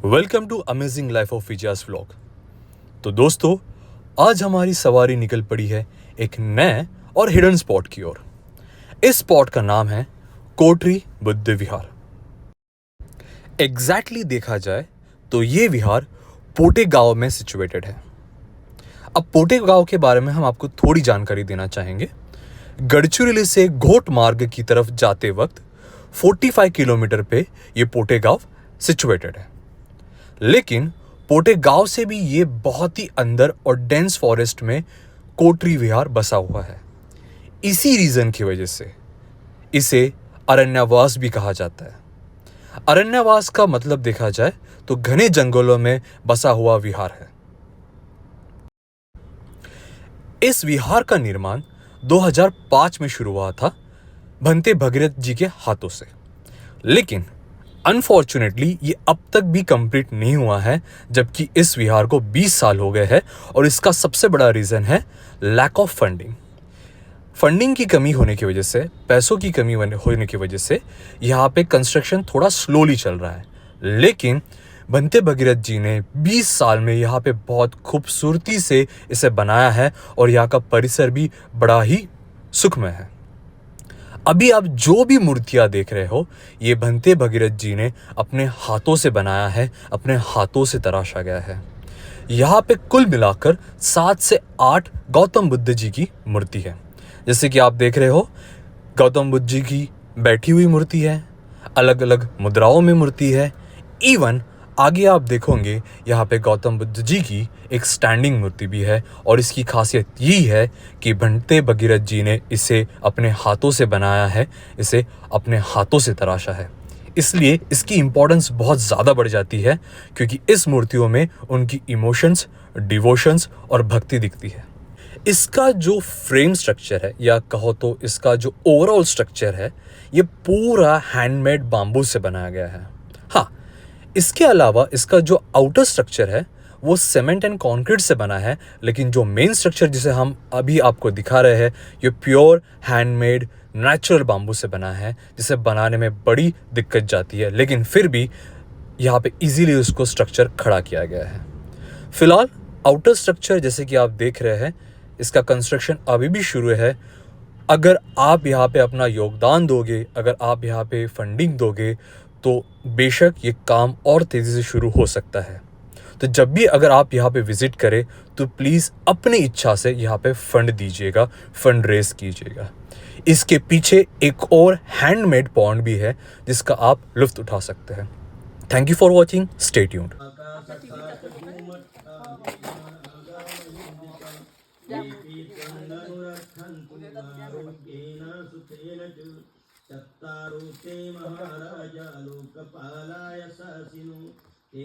Welcome to amazing life of Vijaya's vlog. तो दोस्तों, आज हमारी सवारी निकल पड़ी है एक नए और हिडन स्पॉट की ओर। इस स्पॉट का नाम है कोटरी बुद्ध विहार। एग्जैक्टली देखा जाए तो ये विहार पोटे गांव में सिचुएटेड है। अब पोटे गांव के बारे में हम आपको थोड़ी जानकारी देना चाहेंगे। गढ़चिरौली से घोट मार्ग की तरफ जाते वक्त 45 किलोमीटर पे ये पोटे गांव सिचुएटेड है, लेकिन पोटे गांव से भी ये बहुत ही अंदर और डेंस फॉरेस्ट में कोटरी विहार बसा हुआ है। इसी रीजन की वजह से इसे अरण्यवास भी कहा जाता है। अरण्यवास का मतलब देखा जाए तो घने जंगलों में बसा हुआ विहार है। इस विहार का निर्माण 2005 में शुरू हुआ था भंते भगीरथ जी के हाथों से, लेकिन अनफॉर्चुनेटली ये अब तक भी कंप्लीट नहीं हुआ है, जबकि इस विहार को 20 साल हो गए हैं। और इसका सबसे बड़ा रीज़न है लैक ऑफ फंडिंग की कमी होने की वजह से, पैसों की कमी होने की वजह से यहाँ पे कंस्ट्रक्शन थोड़ा स्लोली चल रहा है। लेकिन भंते भगीरथ जी ने 20 साल में यहाँ पे बहुत खूबसूरती से इसे बनाया है और यहाँ का परिसर भी बड़ा ही सुखमय है। अभी आप जो भी मूर्तियां देख रहे हो, ये भंते भगीरथ जी ने अपने हाथों से बनाया है, अपने हाथों से तराशा गया है। यहाँ पे कुल मिलाकर 7 से 8 गौतम बुद्ध जी की मूर्ति है। जैसे कि आप देख रहे हो, गौतम बुद्ध जी की बैठी हुई मूर्ति है, अलग अलग मुद्राओं में मूर्ति है। इवन आगे आप देखोगे यहाँ पे गौतम बुद्ध जी की एक स्टैंडिंग मूर्ति भी है। और इसकी खासियत यही है कि भंते भगीरथ जी ने इसे अपने हाथों से बनाया है, इसे अपने हाथों से तराशा है। इसलिए इसकी इम्पोर्टेंस बहुत ज़्यादा बढ़ जाती है, क्योंकि इस मूर्तियों में उनकी इमोशंस, डिवोशंस और भक्ति दिखती है। इसका जो फ्रेम स्ट्रक्चर है, या कहो तो इसका जो ओवरऑल स्ट्रक्चर है, ये पूरा हैंडमेड बाम्बू से बनाया गया है। हाँ, इसके अलावा इसका जो आउटर स्ट्रक्चर है वो सीमेंट एंड कंक्रीट से बना है, लेकिन जो मेन स्ट्रक्चर जिसे हम अभी आपको दिखा रहे हैं, ये प्योर हैंडमेड नेचुरल बाम्बू से बना है, जिसे बनाने में बड़ी दिक्कत जाती है, लेकिन फिर भी यहाँ पे इजीली उसको स्ट्रक्चर खड़ा किया गया है। फिलहाल आउटर स्ट्रक्चर जैसे कि आप देख रहे हैं, इसका कंस्ट्रक्शन अभी भी शुरू है। अगर आप यहाँ पे अपना योगदान दोगे, अगर आप यहाँ पे फंडिंग दोगे, तो बेशक ये काम और तेज़ी से शुरू हो सकता है। तो जब भी अगर आप यहाँ पे विज़िट करें, तो प्लीज़ अपनी इच्छा से यहाँ पे फंड दीजिएगा, फंड रेज कीजिएगा। इसके पीछे एक और हैंडमेड पॉन्ड भी है, जिसका आप लुत्फ़ उठा सकते हैं। Thank you for watching, stay tuned. चत्तारो ते महाराजा लोकपालाय शासिनो ते